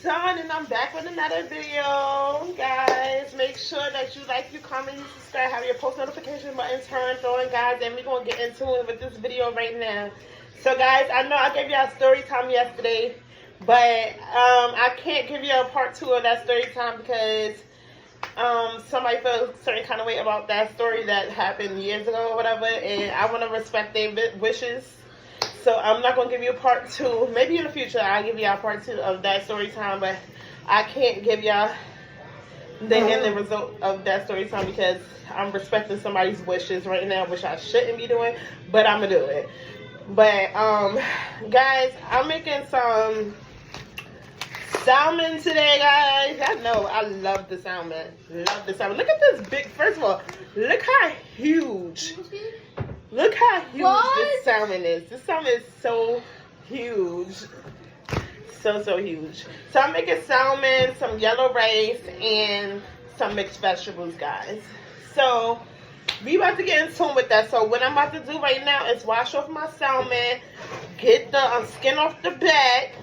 done, and I'm back with another video. Guys, make sure that you like, you comment, you subscribe, have your post notification button turned on, guys, and we're going to get into it with this video right now. So, guys, I know I gave y'all story time yesterday, but I can't give you a part 2 of that story time because somebody felt a certain kind of way about that story that happened years ago or whatever, and I want to respect their wishes. So I'm not going to give you a part 2. Maybe in the future I'll give y'all part 2 of that story time, but I can't give y'all the end result of that story time because I'm respecting somebody's wishes right now, which I shouldn't be doing, but I'm going to do it. But, guys, I'm making some salmon today, guys. I know, I love the salmon. Love the salmon. Look at this big, first of all, look how huge. Look how huge this salmon is. This salmon is so huge. So huge. So I'm making salmon, some yellow rice, and some mixed vegetables, guys. So we about to get in tune with that. So what I'm about to do right now is wash off my salmon, get the skin off the back,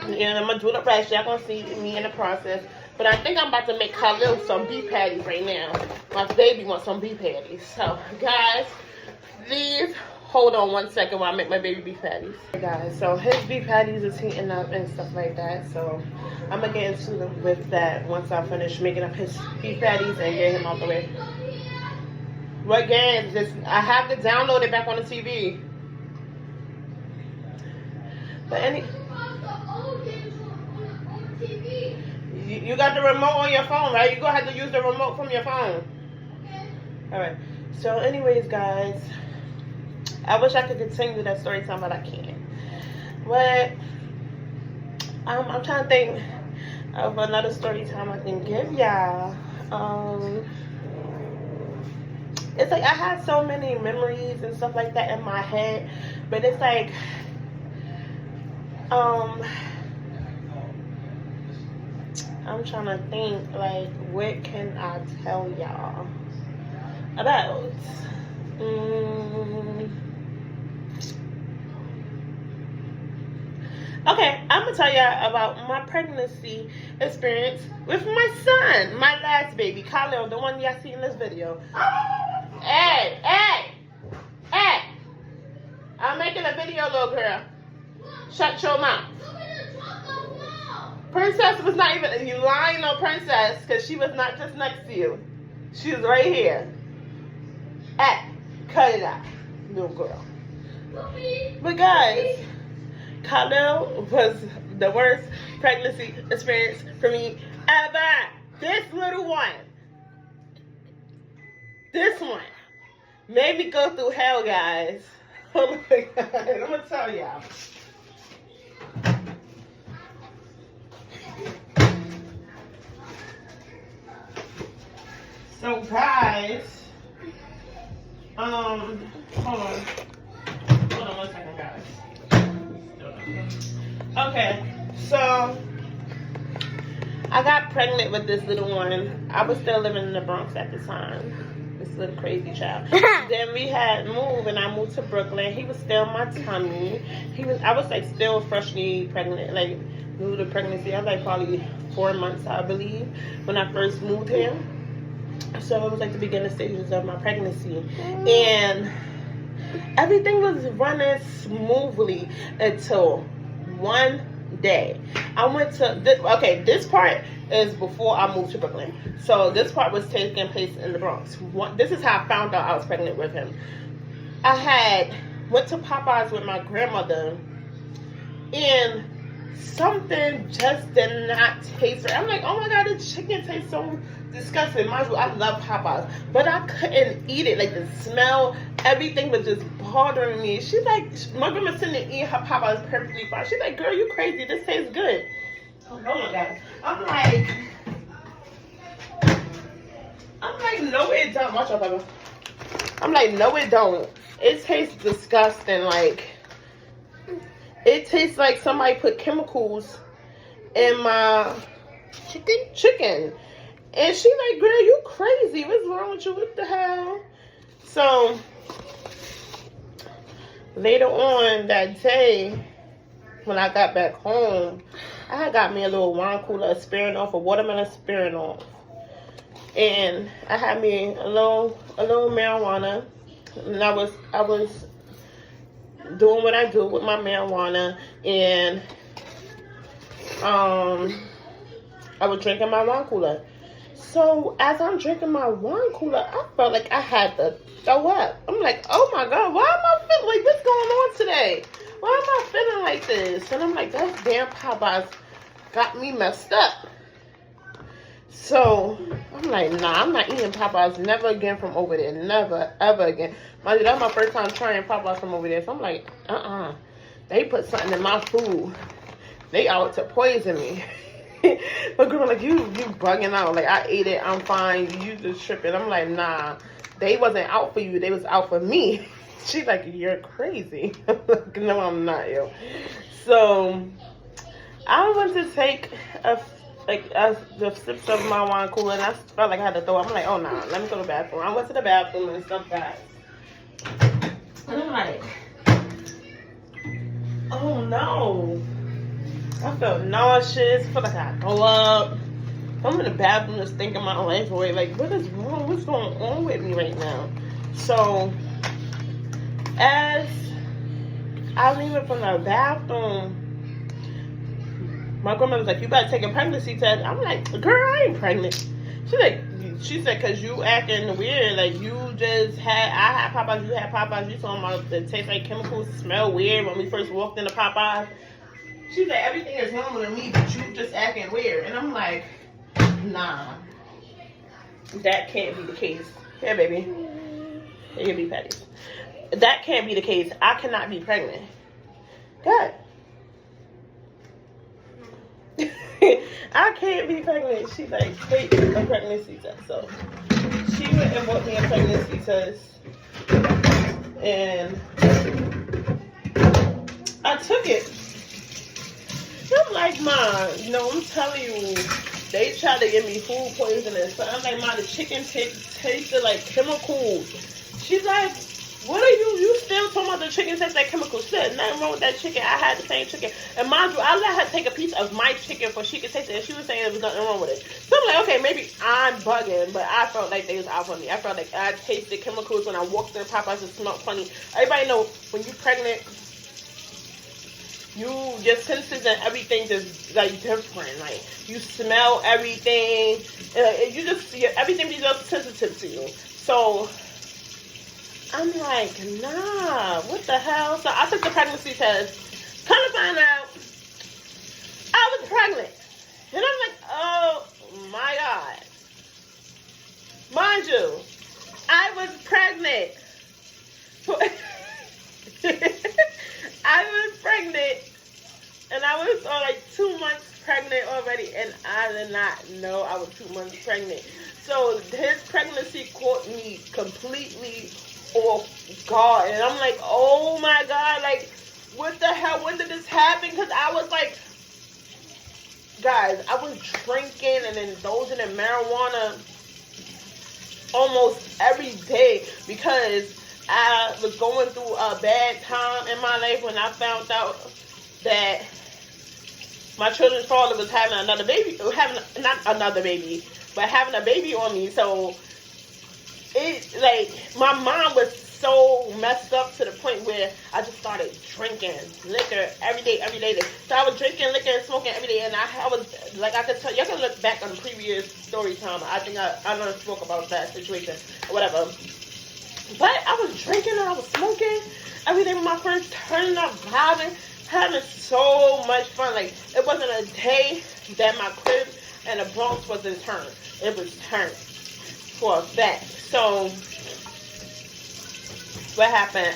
and I'm going to do the rest. Y'all going to see me in the process. But I think I'm about to make Khalil some beef patties right now. My baby wants some beef patties. So, guys, please hold on 1 second while I make my baby beef patties. Hey guys, so his beef patties is heating up and stuff like that. So I'm going to get into them with that once I finish making up his beef patties and get him out the way. What game? I have to download it back on the TV. But you got the remote on your phone, right? You're going to have to use the remote from your phone. Okay. Alright. So anyways, guys, I wish I could continue that story time, but I can't. But I'm trying to think of another story time I can give y'all. It's like I had so many memories and stuff like that in my head, but it's like I'm trying to think, like, what can I tell y'all about? Okay, I'm gonna tell y'all about my pregnancy experience with my son, my last baby, Khalil, the one y'all see in this video. Hey! I'm making a video, little girl. Shut your mouth. Princess was not even, you lying on Princess, because she was not just next to you. She was right here. Cut it out, little girl. But guys, Khalil was the worst pregnancy experience for me ever. This little one, made me go through hell, guys. Oh my God, I'm gonna tell y'all. So guys, hold on 1 second, guys. Okay, so I got pregnant with this little one. I was still living in the Bronx at the time. This little crazy child. Then we had moved, and I moved to Brooklyn. He was still in my tummy. I was like still freshly pregnant, like new to pregnancy. I was like probably 4 months, I believe, when I first moved here. So it was like the beginning stages of my pregnancy, and everything was running smoothly until one day I went to this part is before I moved to Brooklyn, so this part was taking place in the Bronx. This is how I found out I was pregnant with him. I went to Popeyes with my grandmother, and something just did not taste right. I'm like, oh my God, the chicken tastes so disgusting. Mind you, I love Popeyes, but I couldn't eat it. Like the smell, everything was just bothering me. She's like, my grandma's sitting there eating her Popeyes perfectly fine. She's like, girl, you crazy? This tastes good. Oh my God. I'm like, no, it don't. Watch out, Papa. I'm like, no, it don't. It tastes disgusting. Like, it tastes like somebody put chemicals in my chicken. And she like, girl, you crazy. What's wrong with you? What the hell? So, later on that day, when I got back home, I had got me a little wine cooler, a Smirnoff, a watermelon Smirnoff. And I had me a little marijuana. And I was doing what I do with my marijuana, and I was drinking my wine cooler. So as I'm drinking my wine cooler, I felt like I had to throw up. I'm like, oh my God, why am I feeling like what's going on today? Why am I feeling like this? And I'm like, that damn Popeyes got me messed up. So I'm like, nah, I'm not eating Popeyes never again from over there. Never, ever again. Mind you, that's my first time trying Popeyes from over there. So I'm like, they put something in my food. They out to poison me. But girl, like, you bugging out. Like, I ate it, I'm fine. You just tripping. I'm like, nah, they wasn't out for you. They was out for me. She's like, you're crazy. I'm like, no, I'm not, yo. So I went to take the sips of my wine cooler, and I felt like I had to throw up. I'm like, oh nah, let me go to the bathroom. I went to the bathroom and stuff, guys. And I'm like, oh no. I felt nauseous. I felt like I throw up. I'm in the bathroom just thinking my life away. Like, what is wrong? What's going on with me right now? So as I was leaving from the bathroom, my grandma was like, you better take a pregnancy test. I'm like, girl, I ain't pregnant. She said, cause you acting weird. Like, I had Popeyes, you had Popeyes. You talking about it tastes like chemicals, smell weird when we first walked into Popeyes. She said, everything is normal to me, but you just acting weird. And I'm like, nah, that can't be the case. Here, baby. Here you be, patties. That can't be the case. I cannot be pregnant. God. I can't be pregnant. She's like, take a pregnancy test. So she went and bought me a pregnancy test, and I took it. I'm like, Mom, I'm telling you, they tried to give me food poisoning. So I'm like, Mom, the chicken tasted like chemicals. She's like, what are you still talking about the chicken tastes like chemicals? She said, nothing wrong with that chicken. I had the same chicken. And mind you, I let her take a piece of my chicken for she could taste it. And she was saying there was nothing wrong with it. So I'm like, okay, maybe I'm bugging. But I felt like they was out for me. I felt like I tasted chemicals when I walked in Popeyes. It smelled funny. Everybody know when you're pregnant, your senses and everything just like different. Like, you smell everything. Everything be just sensitive to you. So I'm like, nah, what the hell? So I took the pregnancy test. Come to find out, I was pregnant. And I'm like, oh my God. Mind you, I was pregnant. I was pregnant. And I was like 2 months pregnant already. And I did not know I was 2 months pregnant. So his pregnancy caught me completely off guard, and I'm like, oh my God, like, what the hell, when did this happen? Because I was like, guys, I was drinking and indulging in marijuana almost every day because I was going through a bad time in my life when I found out that my children's father was having another baby, not another baby, but having a baby on me. So it, like, my mom was so messed up to the point where I just started drinking liquor every day. So I was drinking liquor and smoking every day, and I was, like, I could tell, y'all can look back on previous story time. I think I know I spoke about that situation or whatever. But I was drinking and I was smoking every day with my friends, turning up, vibing, having so much fun. Like, it wasn't a day that my crib and the Bronx wasn't turned. It was turned for a fact. So what happened?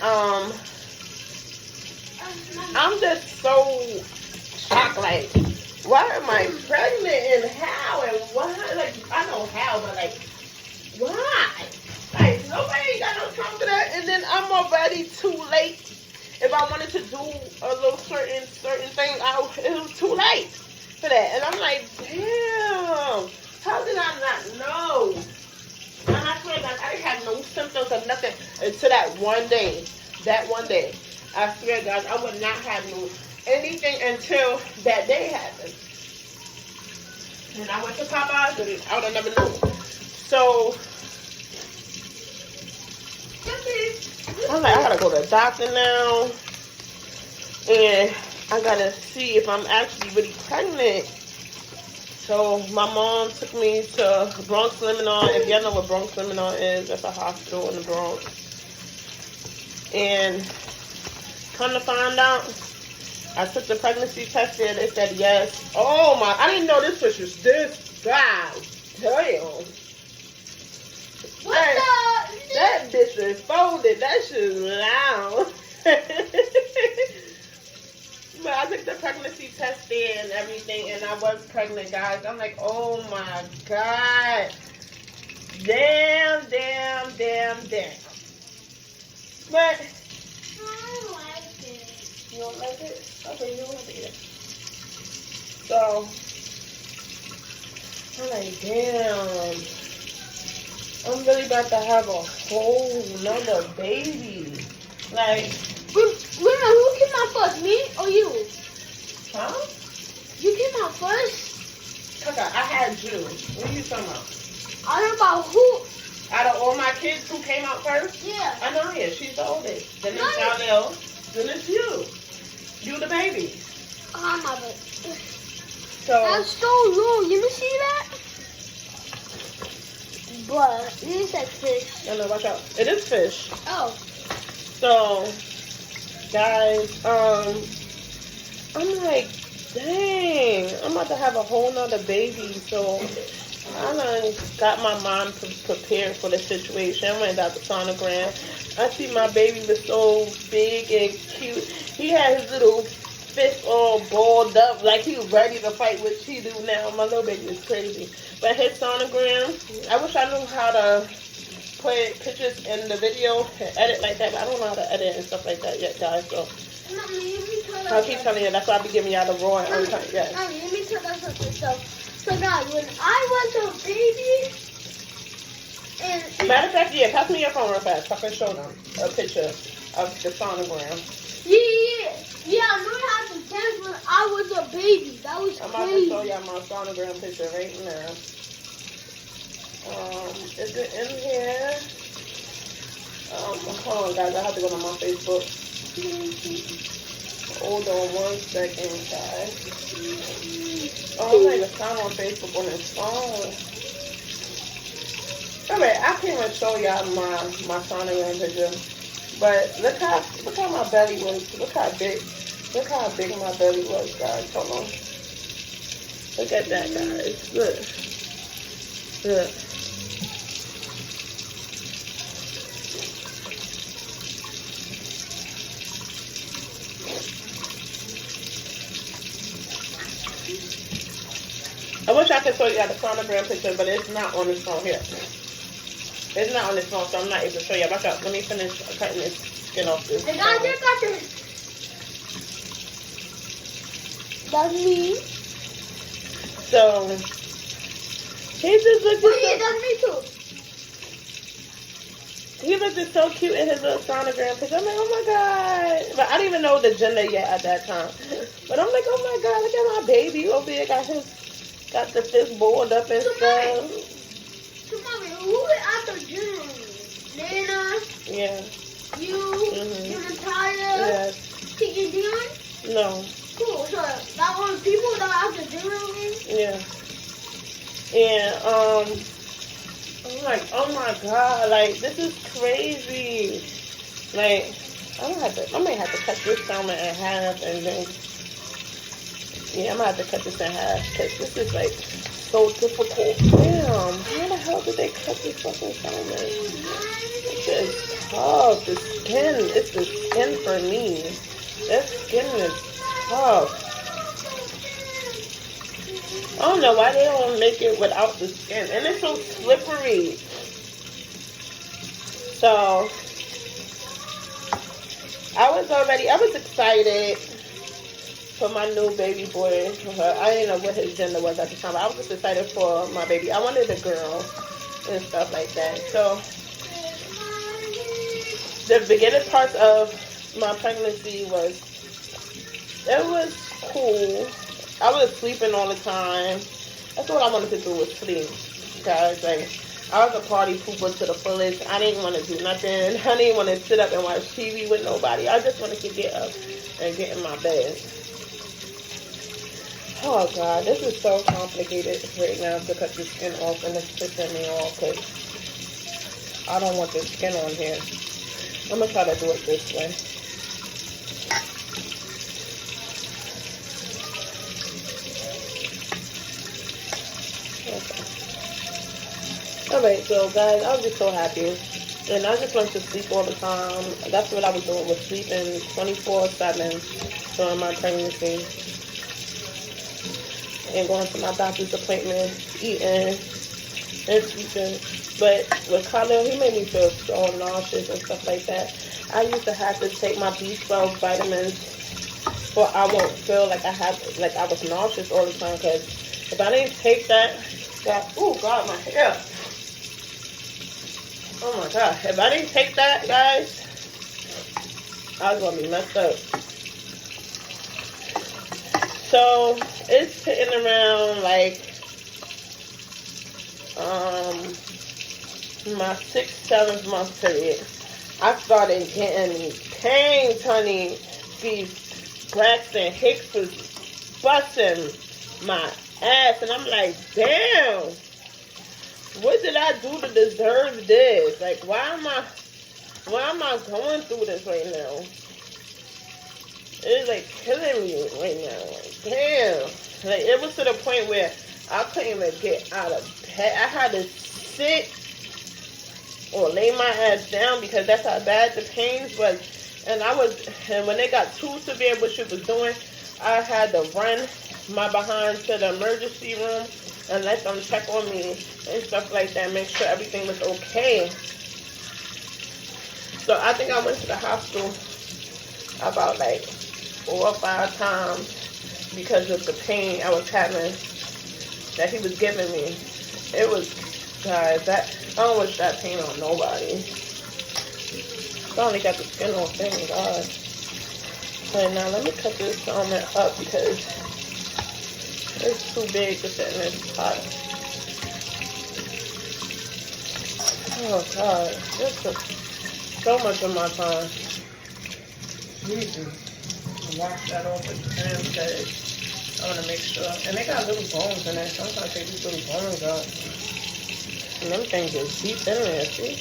I'm just so shocked. Like, why am I pregnant and how and why? Like, I know how, but like, why? Like, nobody got no time for that. And then I'm already too late. If I wanted to do a little certain thing, it was too late for that. And I'm like, damn, how did I not know? And I swear, like, I didn't have no symptoms of nothing until that one day. That one day. I swear, guys, I would not have no anything until that day happened. And I went to Popeyes and I would have never knew. So I'm like, I gotta go to the doctor now. And I gotta see if I'm actually really pregnant. So my mom took me to Bronx Lebanon. If y'all know what Bronx Lebanon is, that's a hospital in the Bronx. And come to find out, I took the pregnancy test there. They said yes. Oh my, I didn't know this fish was this bad. Damn. That bitch is folded. That shit's loud. But I took the pregnancy test there and everything, and I was pregnant, guys. I'm like, oh my God. Damn. But I don't like it. you don't like it? Okay, you don't have to eat it. So I'm like, damn. I'm really about to have a whole nother baby. Like, Wait, who came out first, me or you? huh? You came out first? Kaka, I had you. What are you talking about? I don't know about who. Out of all my kids, who came out first? Yeah. I know, yeah, she's the oldest. Then it's Jaleel. Then it's you. You the baby. Oh, my bad. So That's so low. You ever see that? But it is like fish. no, watch out. It is fish. Oh. So, guys, I'm like, dang, I'm about to have a whole nother baby. So I done got my mom prepared for the situation. I went out the sonogram. I see my baby was so big and cute. He had his little fist all balled up like he was ready to fight, which he do now. My little baby is crazy. But his sonogram, I wish I knew how to put pictures in the video and edit like that, but I don't know how to edit and stuff like that yet, guys. So I'll keep telling you, that's why I be giving y'all the raw and uncut. Yes. Mommy, let me tell you something. So guys, when I was a baby, and Matter of fact, yeah, pass me your phone real fast so I can show them a picture of the sonogram. yeah, I learned how to dance when I was a baby. That was I'm about to crazy. show y'all my sonogram picture right now. Is it in here? Hold on, guys. I have to go to my Facebook. Hold on 1 second, guys. Oh, I'm not even found on Facebook on this phone. Alright, I can't even show y'all my sonogram picture. But look how my belly was. Look how big my belly was, guys. Hold on. Look at that, guys. Look. I wish I could show you the sonogram picture, but it's not on this phone here. It's not on this phone, so I'm not able to show you. Watch out. Let me finish cutting this skin off this. And I just got this. That's me. So, he just looked Oh yeah, that's me too. He was just so cute in his little sonogram picture. I'm like, oh my God. But I didn't even know the gender yet at that time. But I'm like, oh my God, look at my baby over there. Got the fist balled up and stuff. So mommy, who is at the gym? Nana? Yeah. You? You Natalia? Yes. Tiki Dion? No. Cool. So that one people that are at the gym with me? Yeah. And I'm like, oh my God, like this is crazy. Like, I may have to cut this salmon in half and then yeah, I'm gonna have to cut this in half because this is like so difficult. Damn, how the hell did they cut this fucking salmon? It's just tough. The skin, it's the skin for me. That skin is tough. I don't know why they don't make it without the skin. And it's so slippery. So, I was excited for my new baby boy. I didn't know what his gender was at the time. But I was just excited for my baby. I wanted a girl and stuff like that. So, the beginning parts of my pregnancy was It was cool. I was sleeping all the time. That's what I wanted to do was sleep. Guys, like, I was a party pooper to the fullest. I didn't want to do nothing. I didn't want to sit up and watch TV with nobody. I just wanted to get up and get in my bed. Oh, God, this is so complicated right now to cut the skin off, and it's pissing me off because I don't want the skin on here. I'm going to try to do it this way. Okay. Alright, so guys, I was just so happy. And I just went to sleep all the time. That's what I was doing, was sleeping 24/7 during my pregnancy. And going to my doctor's appointment, eating and sleeping. But with Khalil, he made me feel so nauseous and stuff like that. I used to have to take my B12 vitamins so I won't feel like I was nauseous all the time. Because if I didn't take that, oh God, my hair. Oh my God, if I didn't take that, guys, I was gonna be messed up. So it's hitting around like my 6th, 7th month period. I started getting pains, honey. These Braxton Hicks was busting my ass, and I'm like, damn, what did I do to deserve this? Like, why am I going through this right now? It's like killing me right now. Like, damn. Like, it was to the point where I couldn't even get out of bed. I had to sit or lay my ass down because that's how bad the pains was. And when they got too severe, what she was doing, I had to run my behind to the emergency room and let them check on me and stuff like that, make sure everything was okay. So I think I went to the hospital about like 4 or 5 times because of the pain I was having that he was giving me. It was, guys, I don't wish that pain on nobody. I only got the skin on, thank God. But now let me cut this salmon up because it's too big to fit in this pot. Oh God, this took so much of my time. Wash that off with the pan because I want to make sure. And they got little bones in there, so I'm trying to take these little bones out. And them things are deep in there, see?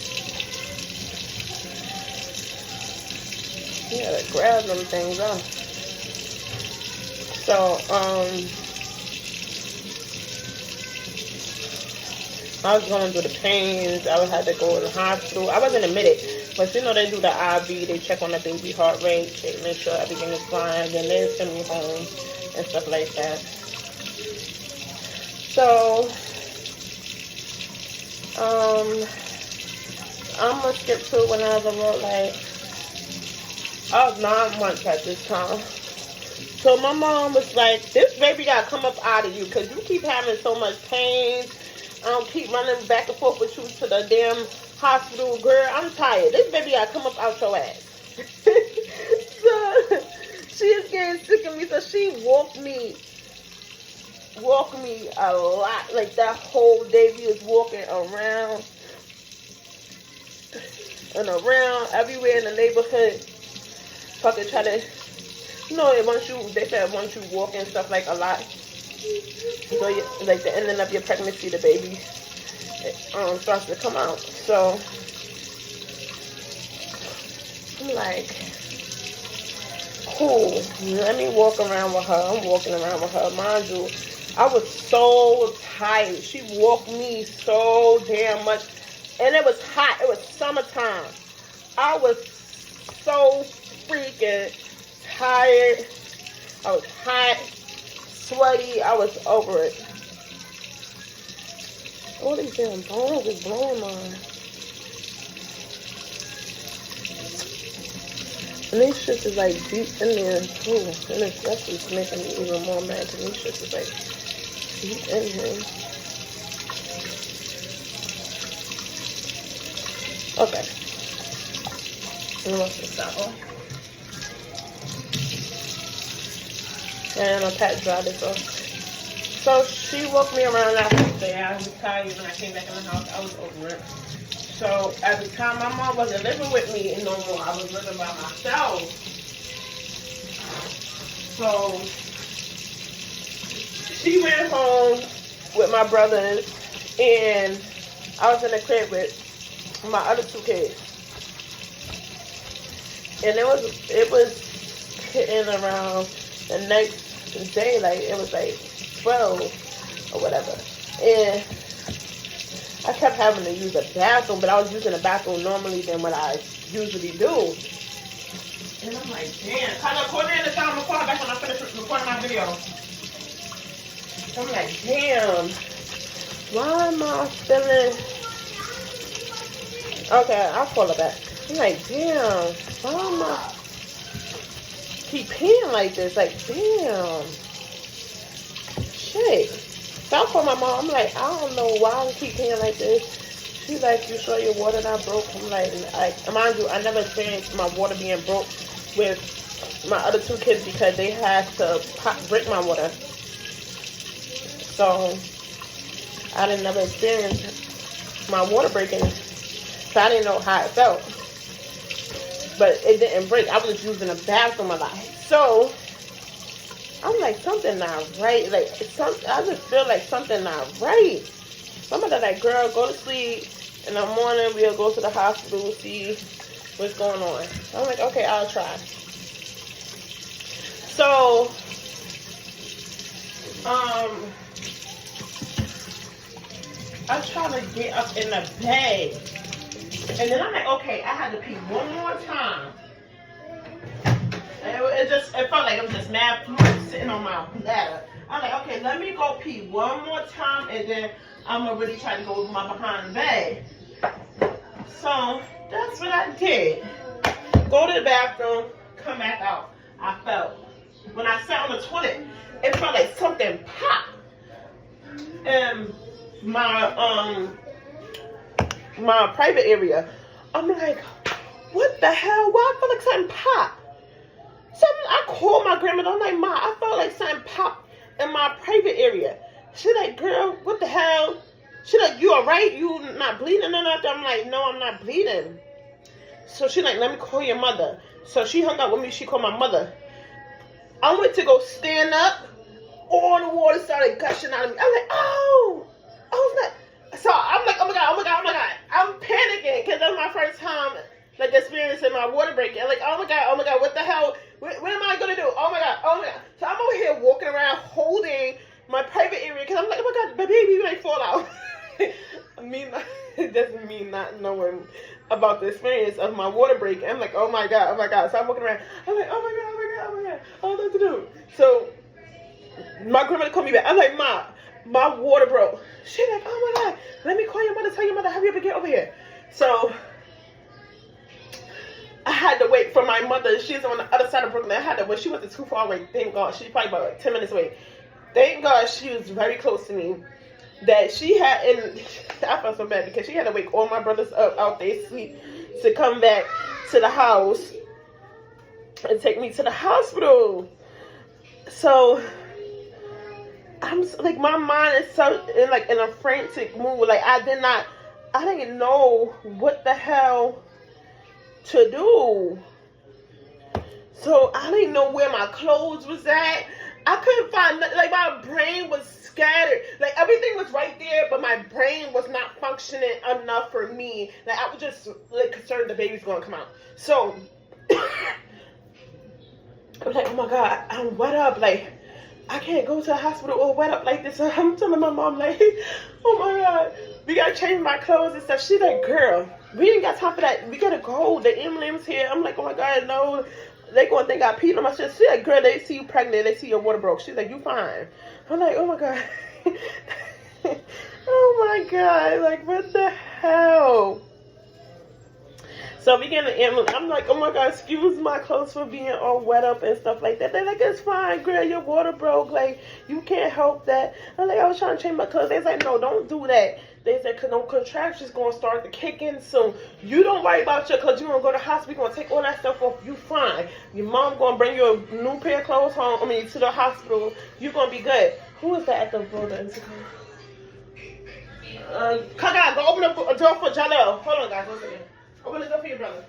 You gotta grab them things out. So, I was going through the pains. I had to go to the hospital. I wasn't admitted, but you know they do the IV. They check on the baby heart rate. They make sure everything is fine. Then they send me home and stuff like that. So, I'm gonna skip to when I was about like, I was 9 months at this time. So my mom was like, this baby gotta come up out of you because you keep having so much pain. I don't keep running back and forth with you to the damn hospital. Girl, I'm tired. This baby gotta come up out your ass. So she is getting sick of me. So she walked me a lot. Like that whole day we was walking around and around everywhere in the neighborhood. Fucking try to, you know, they said once you walk and stuff like a lot, so like the ending of your pregnancy, the baby starts to come out. So I'm like, cool, let me walk around with her. I'm walking around with her. Mind you, I was so tired. She walked me so damn much. And it was hot. It was summertime. I was so freaking tired. I was hot, sweaty. I was over it. All these damn bones is blowing mine. And these shits is like deep in there too. And that's just making me even more mad because these shits is like deep in here. Okay. I'm gonna wash this out. And I pat dry this off. So she woke me around that day. I was tired when I came back in the house. I was over it. So at the time, my mom wasn't living with me no more. I was living by myself. So she went home with my brothers, and I was in the crib with my other two kids. And it was hitting around the next day, like it was like 12 or whatever. And I kept having to use the bathroom, but I was using the bathroom normally than what I usually do. And I'm like, damn. Kind of put it in the time before back when I finished recording my video. I'm like, damn. Why am I feeling... Okay, I'll call it back. I'm like, damn. Why am I keep peeing like this? Like, damn. Shit. So I called my mom. I'm like, I don't know why I keep peeing like this. She's like, you sure your water not broke? I'm like, mind you, I never experienced my water being broke with my other two kids because they had to break my water. So I didn't never experience my water breaking. So I didn't know how it felt. But it didn't break. I was just using the bathroom a lot. So I'm like, something not right. Like, I just feel like something not right. Somebody like, girl, go to sleep. In the morning, we'll go to the hospital, see what's going on. So I'm like, okay, I'll try. So, I'm trying to get up in the bed. And then I'm like, okay, I had to pee one more time. And it felt like it was just mad fluid sitting on my bladder. I'm like, okay, let me go pee one more time, and then I'm going to really try to go with my behind the bed. So, that's what I did. Go to the bathroom, come back out. I felt, when I sat on the toilet, it felt like something popped. And my private area. I'm like, what the hell? Why I feel like something popped? So I called my grandmother. I'm like, Ma, I felt like something popped in my private area. She like, girl, what the hell? She like, you alright? You not bleeding or nothing? I'm like, no, I'm not bleeding. So she like, let me call your mother. So she hung up with me. She called my mother. I went to go stand up. All the water started gushing out of me. I'm like, oh, snap. So I'm like, oh my God. I'm panicking because that's my first time like experiencing my water break. I'm like, oh my God, what the hell? What am I gonna do? Oh my God. So I'm over here walking around holding my private area because I'm like, oh my God, my baby might fall out. It doesn't mean not knowing about the experience of my water break. I'm like, oh my God. So I'm walking around. I'm like, oh my God. I don't know what to do. So my grandmother called me back. I'm like, Ma, my water broke. She's like, oh my God, let me call your mother, tell your mother, hurry up and get over here. So I had to wait for my mother. She's on the other side of Brooklyn. I had to wait. She wasn't too far away. Thank God. She's probably about like 10 minutes away. Thank God she was very close to me. That she had, and I felt so bad because she had to wake all my brothers up out their sleep to come back to the house and take me to the hospital. So I'm like, my mind is so in a frantic mood. Like I didn't know what the hell to do. So I didn't know where my clothes was at. I couldn't find, like, my brain was scattered. Like, everything was right there, but my brain was not functioning enough for me. Like, I was just, like, concerned the baby's going to come out. So, I was like, oh, my God, I'm wet up. Like, I can't go to the hospital all wet up like this. So I'm telling my mom, like, oh, my God, we got to change my clothes and stuff. She's like, girl, we ain't got time for that. We got to go. The ambulance here. I'm like, oh, my God, no. They gonna think I peed on my shit. She's like, girl, they see you pregnant. They see your water broke. She's like, you fine. I'm like, oh my God. Oh my God. Like, what the hell? So we get in the ambulance. I'm like, oh my God, excuse my clothes for being all wet up and stuff like that. They're like, it's fine, girl, your water broke. Like, you can't help that. I'm like, I was trying to change my clothes. They like, no, don't do that. They said, cause no contractions gonna start to kick in soon. You don't worry about your clothes. You gonna go to the hospital. You gonna take all that stuff off. You fine. Your mom gonna bring you a new pair of clothes home. I mean, to the hospital. You gonna be good. Who is that at the building? Come on, go open the door for Jaleel. Hold on, guys. 1 second. Open the door for your brother.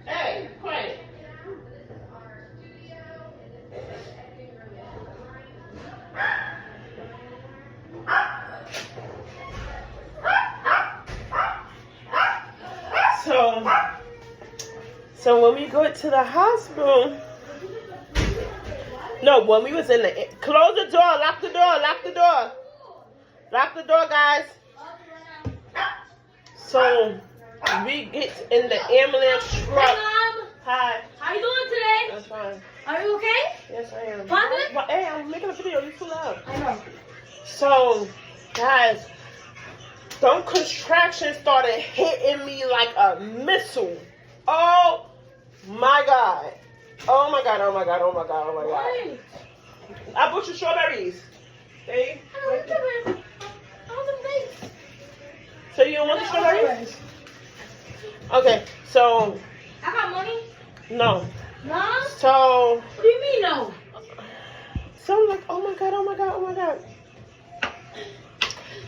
Hey, quiet. So when we go to the hospital, no, when we was in the, close the door, lock the door, lock the door. Lock the door, guys. So we get in the ambulance truck. Hi, Mom. Hi. How you doing today? That's fine. Are you okay? Yes, I am. Positive? But, hey, I'm making a video. You're too loud. I know. So, guys, them contractions started hitting me like a missile. Oh my God. Oh my God, oh my God, oh my God, oh my God. Why? I bought you strawberries. Hey. I don't want strawberries. I want some dates. So you don't want the strawberries? Okay, so. I got money. No. No? So. What do you mean no? So I'm like, oh my God, oh my God, oh my God.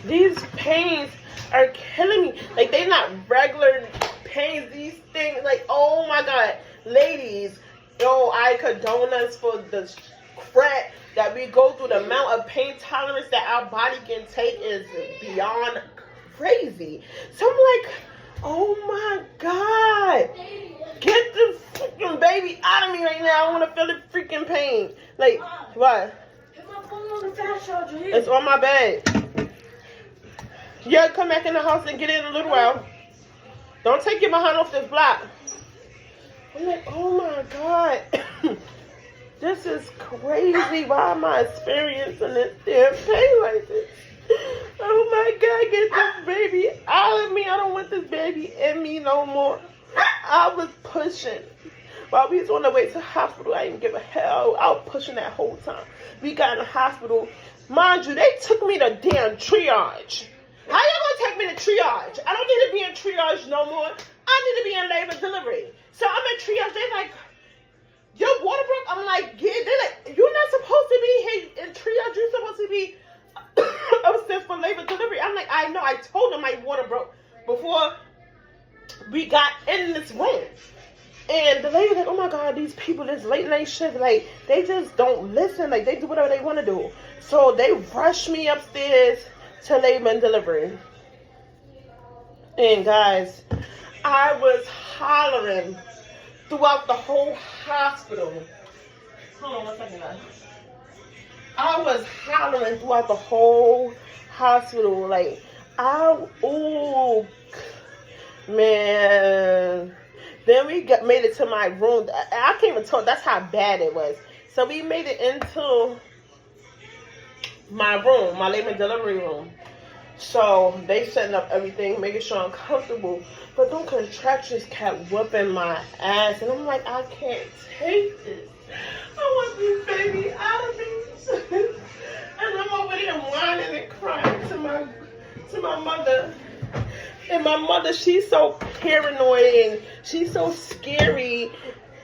These pains are killing me. Like, they're not regular pains. These things, like, oh my God. Ladies, yo, I condone us for the crap that we go through. The amount of pain tolerance that our body can take is beyond crazy. So I'm like, oh my God. Get the freaking baby out of me right now. I want to feel the freaking pain. Like, what? Put my phone on the fast charger here. It's on my bed. Yeah, come back in the house and get it in a little while. Don't take your behind off this block. I'm like, oh my God. This is crazy. Why am I experiencing this damn pain like this? Oh my God, get this baby out of me. I don't want this baby in me no more. I was pushing. While we was on the way to the hospital, I didn't give a hell. I was pushing that whole time. We got in the hospital. Mind you, they took me to damn triage. How y'all gonna take me to triage? I don't need to be in triage no more. I need to be in labor delivery. So I'm in triage. They're like, your water broke? I'm like, yeah. They're like, you're not supposed to be here in triage. You're supposed to be upstairs for labor delivery. I'm like, I know. I told them my water broke before we got in this room. And the lady was like, oh my God, these people, this late night shift, like, they just don't listen. Like, they do whatever they want to do. So they rushed me upstairs to labor and delivery. And guys, I was hollering throughout the whole hospital. Hold on 1 second, guys. I was hollering throughout the whole hospital. Like, ooh, man. Then we made it to my room. I can't even tell. That's how bad it was. So we made it into my room, my labor and delivery room. So they setting up everything, making sure I'm comfortable. But them contractions kept whooping my ass. And I'm like, I can't take this. I want this baby out of me. And I'm over there whining and crying to my mother. And my mother, she's so paranoid and she's so scary.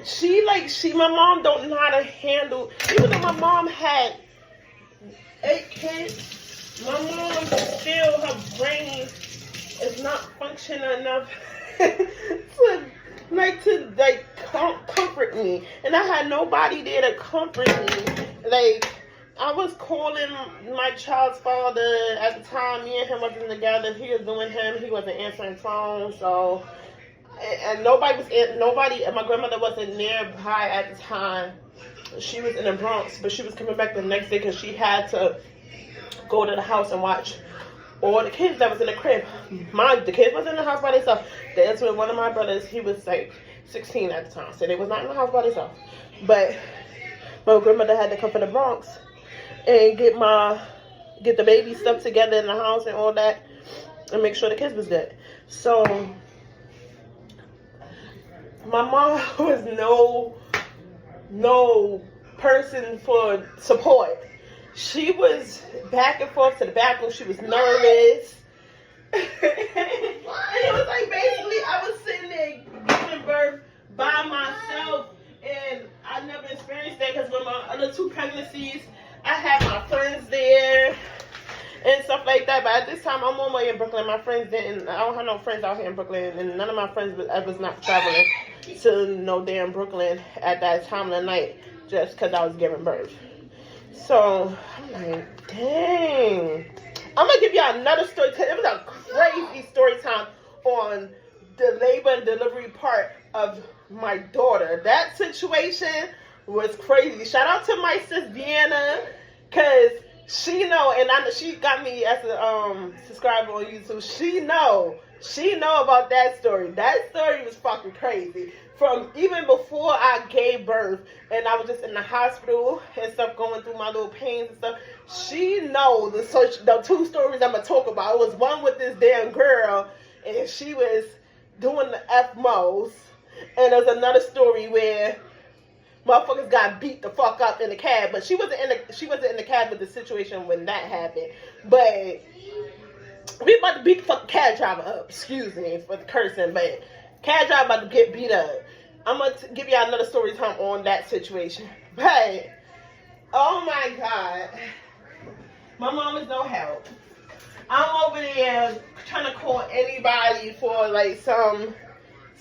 My mom don't know how to handle, even though my mom had 8 kids, my mom still, her brain is not functioning enough to comfort me. And I had nobody there to comfort me. Like, I was calling my child's father at the time. Me and him wasn't together. He was doing him. He wasn't answering phone. So, and my grandmother wasn't nearby at the time. She was in the Bronx, but she was coming back the next day because she had to go to the house and watch all the kids that was in the crib. The kids was in the house by themselves. That's when one of my brothers, he was like 16 at the time. So they was not in the house by themselves. But my grandmother had to come from the Bronx and get my get the baby stuff together in the house and all that, and make sure the kids was good. So my mom was no person for support. She was back and forth to the bathroom. She was nervous. And it was like basically I was sitting there giving birth by myself, and I never experienced that because with my other 2 pregnancies, I had my friends there and stuff like that. But at this time, I'm on my way in Brooklyn. My friends didn't. I don't have no friends out here in Brooklyn, and none of my friends was not traveling to no damn Brooklyn at that time of the night just because I was giving birth. So I'm like, dang. I'm gonna give y'all another story. It was a crazy story time on the labor and delivery part of my daughter. That situation was crazy. Shout out to my sis Deanna, cause she know, and I know she got me as a subscriber on YouTube. She know about that story. That story was fucking crazy. From even before I gave birth, and I was just in the hospital and stuff, going through my little pains and stuff. She know the 2 stories I'm gonna talk about. It was one with this damn girl, and she was doing the F-most, and there's another story where motherfuckers got beat the fuck up in the cab, but she wasn't in the cab with the situation when that happened. But we about to beat the fucking cab driver up. Excuse me for the cursing, but cab driver about to get beat up. I'm going to give y'all another story time on that situation. But, oh my God. My mom is no help. I'm over there trying to call anybody for like some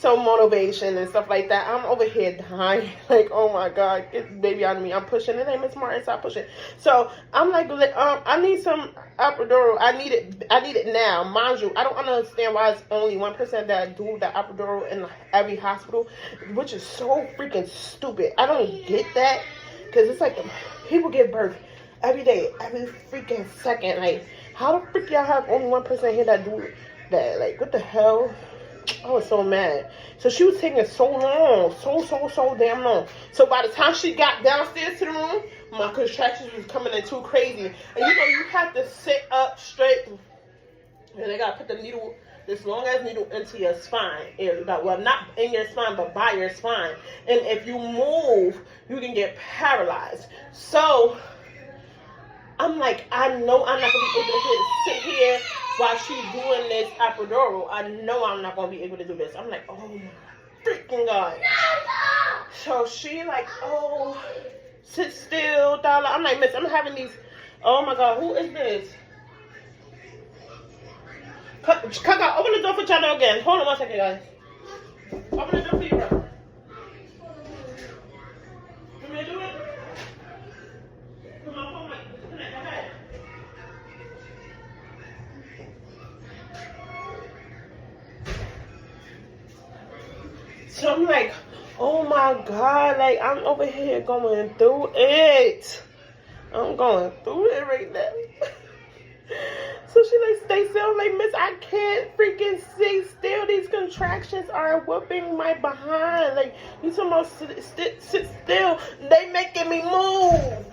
motivation and stuff like that. I'm over here dying. Like, oh my God, get the baby out of me. I'm pushing. It ain't Miss Martin, stop pushing. So I'm like, I need some epidural. I need it now. Mind you, I don't understand why it's only 1% that do the epidural in every hospital, which is so freaking stupid. I don't get that, because it's like people give birth every day, every freaking second. Like, how the freak y'all have only 1% here that do that? Like, what the hell? I was so mad. So she was taking so long. So damn long. So by the time she got downstairs to the room, my contractions was coming in too crazy. And you know, you have to sit up straight. And they got to put the needle, this long ass needle, into your spine. Well, not in your spine, but by your spine. And if you move, you can get paralyzed. So I'm like, I know I'm not going to be able to sit here while she's doing this epidural. I know I'm not going to be able to do this. I'm like, oh my freaking God. So she like, oh, sit still, darling. I'm like, miss, I'm having these, oh my God, who is this? Kaka, open the door for Chano again. Hold on 1 second, guys. Open the door for you, bro. You want me to do it? Come on, hold on. So I'm like, oh my God, like I'm over here going through it. I'm going through it right now. So she like, stay still. I'm like, miss, I can't freaking stay still. These contractions are whooping my behind. Like, you talking about sit still. They making me move.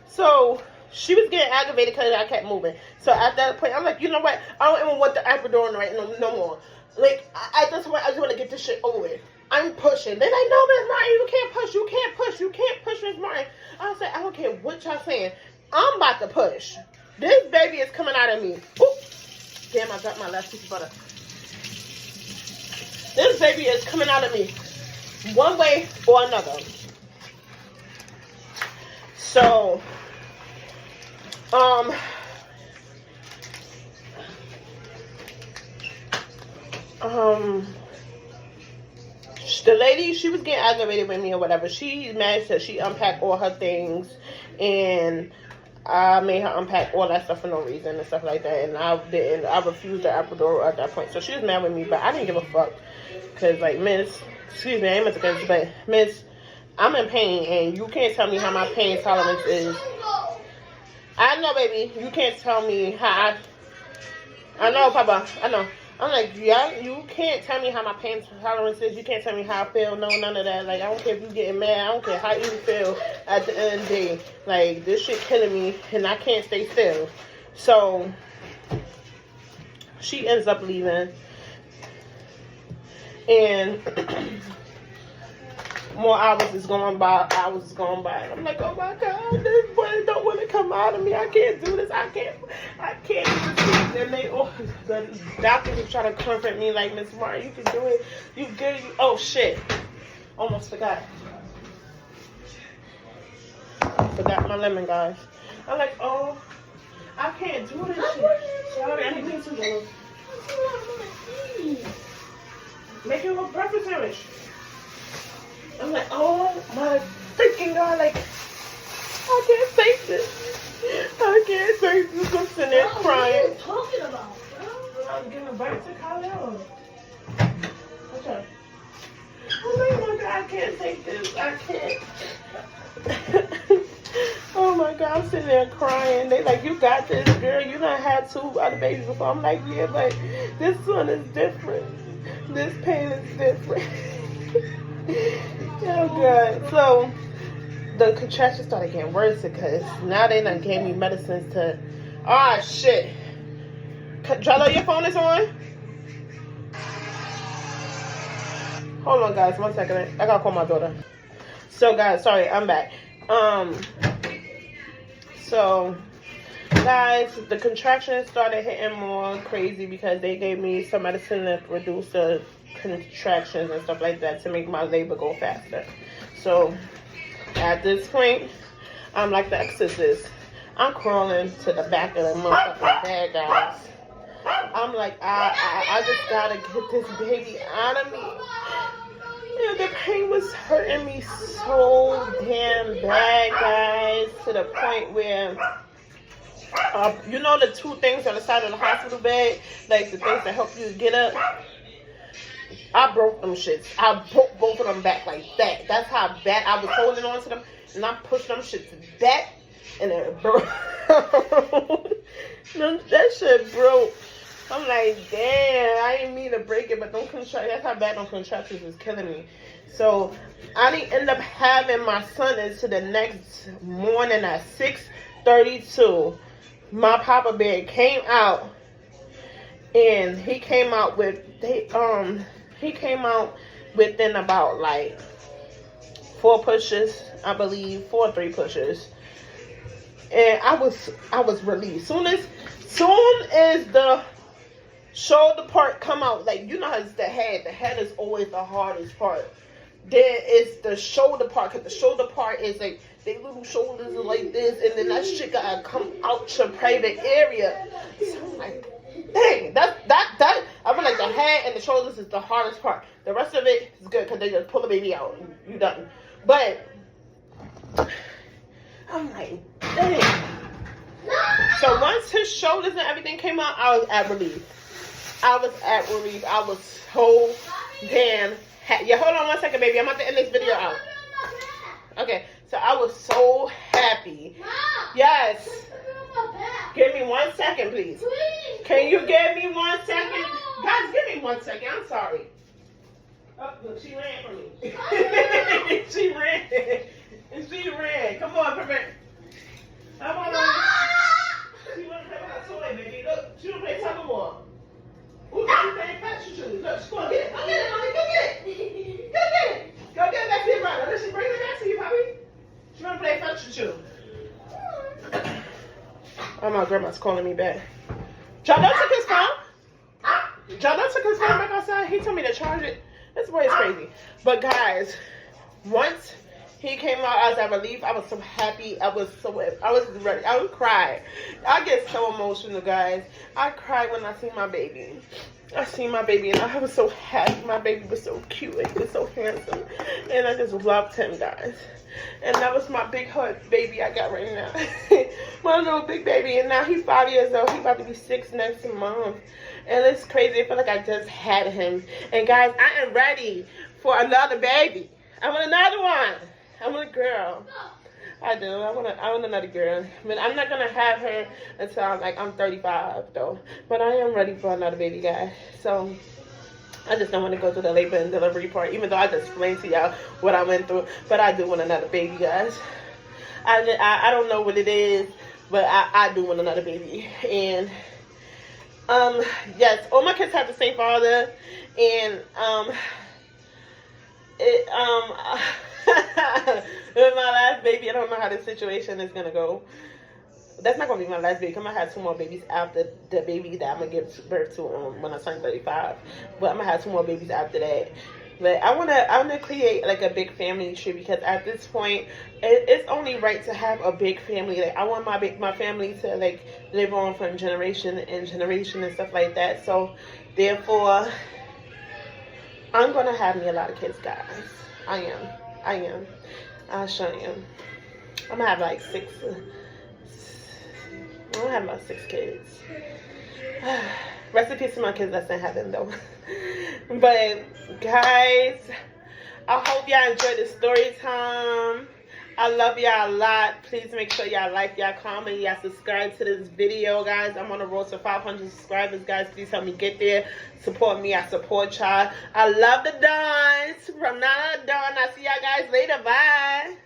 So she was getting aggravated because I kept moving. So at that point, I'm like, you know what? I don't even want the epidural right no more. Like, at this point, I just want to get this shit over with. I'm pushing. They're like, no, Miss Martin, you can't push. You can't push. You can't push, Miss Martin. I said, I don't care what y'all saying. I'm about to push. This baby is coming out of me. Oop. Damn, I got my last piece of butter. This baby is coming out of me one way or another. So, the lady, she was getting aggravated with me or whatever. She managed to, she unpacked all her things, and I made her unpack all that stuff for no reason and stuff like that. And I refused the epidural at that point. So she was mad with me, but I didn't give a fuck. Cause like, miss, excuse me, I ain't meant to cuss, but miss, I'm in pain, and you can't tell me how my pain tolerance is. I know, baby, you can't tell me how I know, Papa, I know. I'm like, yeah, you can't tell me how my pain tolerance is. You can't tell me how I feel. No, none of that. Like, I don't care if you getting mad. I don't care how you feel at the end of the day. Like, this shit killing me, and I can't stay still. So, she ends up leaving. And more hours is going by. And I'm like, oh my God, this boy don't want to come out of me. I can't do this. I can't do this. And the doctors are trying to comfort me like, Miss Martin, you can do it. You good. Oh shit. Almost forgot. Forgot my lemon, guys. I'm like, oh, I can't do this shit. Sorry, I didn't mean to do it. Make it a little breakfast sandwich. I'm like, oh my freaking God, like, I can't take this. I can't take this. I'm sitting there crying. What are you talking about? I'm giving a bite to Kyle. Okay. Oh my God, I can't take this. I can't. Oh my God, I'm sitting there crying. They like, you got this, girl. You done had 2 other babies before. I'm like, yeah, but this one is different. This pain is different. Oh God. So the contractions started getting worse because now they done gave me medicines to. Ah, shit. Jello, your phone is on? Hold on, guys. 1 second. I gotta call my daughter. So, guys, sorry, I'm back. So, guys, the contractions started hitting more crazy because they gave me some medicine to reduce the contractions and stuff like that to make my labor go faster. So, at this point, I'm like the exorcist. I'm crawling to the back of the motherfucking bed, guys. I'm like, I just gotta get this baby out of me. You know, the pain was hurting me so damn bad, guys, to the point where, you know the 2 things on the side of the hospital bed, like the things that help you get up? I broke them shits. I broke both of them back like that. That's how bad I was holding on to them, and I pushed them shits back, and it broke. That shit broke. I'm like, damn, I didn't mean to break it, but that's how bad them contractions is killing me. So I didn't end up having my son until the next morning at 6:32. My papa bear came out, and he came out within about like 4 pushes, I believe, 4 or 3 pushes, and I was released. Soon as the shoulder part come out, like, you know how it's the head is always the hardest part. Then it's the shoulder part, because the shoulder part is like, they little shoulders are like this, and then that shit gotta come out your private area. So I'm like, dang, that I feel like the head and the shoulders is the hardest part. The rest of it is good, because they just pull the baby out and you done. But I'm like, dang. So once his shoulders and everything came out, I was at relief. I was so damn happy. Yeah, hold on 1 second, baby. I'm about to end this video out. Okay, so I was so happy. Yes. Give me 1 second, please. Can you give me 1 second? Guys, give me 1 second. I'm sorry. Oh, look, she ran from me. She ran. Come on, prevent. Come on. She want to play with her toy, baby. Look, she want to play tug of war. Ooh, she's playing fetch shoes. Look, she's going to get it. Go get it, mommy. Go get it. Go get it. Go get it back to your brother. Let she bring it back to you, puppy. She want to play fetch shoes. Oh, my grandma's calling me back. John took his phone. John took his phone back outside. He told me to charge it. This boy is crazy. But, guys, once he came out, I was at relief. I was so happy. I was ready. I would cry. I get so emotional, guys. I cried when I see my baby. I seen my baby, and I was so happy. My baby was so cute, and he was so handsome, and I just loved him, guys. And that was my big heart baby I got right now. My little big baby, and now he's 5 years old. He's about to be 6 next month, and it's crazy. I feel like I just had him. And guys, I am ready for another baby. I want another one. I want a girl. I do. I want another girl. But I'm not gonna have her until I'm 35 though. But I am ready for another baby guy. So I just don't want to go through the labor and delivery part, even though I just explained to y'all what I went through. But I do want another baby, guys. I don't know what it is, but I do want another baby. And yes, all my kids have the same father, and with my last baby, I don't know how the situation is gonna go. That's not gonna be my last baby. I'm gonna have 2 more babies after the baby that I'm gonna give birth to when I turn 35. But I'm gonna have 2 more babies after that. But I wanna create like a big family tree, because at this point, it's only right to have a big family. Like I want my family to like live on from generation and generation and stuff like that. So therefore, I'm gonna have me a lot of kids, guys. I am. I sure am. I'm gonna have like 6. I'm gonna have about 6 kids. Rest in peace to my kids that's in heaven, though. But guys, I hope y'all enjoyed the story time. I love y'all a lot. Please make sure y'all like, y'all comment, y'all subscribe to this video, guys. I'm on the road to 500 subscribers, guys. Please help me get there. Support me. I support y'all. I love the Dons. From now on, Dawn. I'll see y'all guys later. Bye.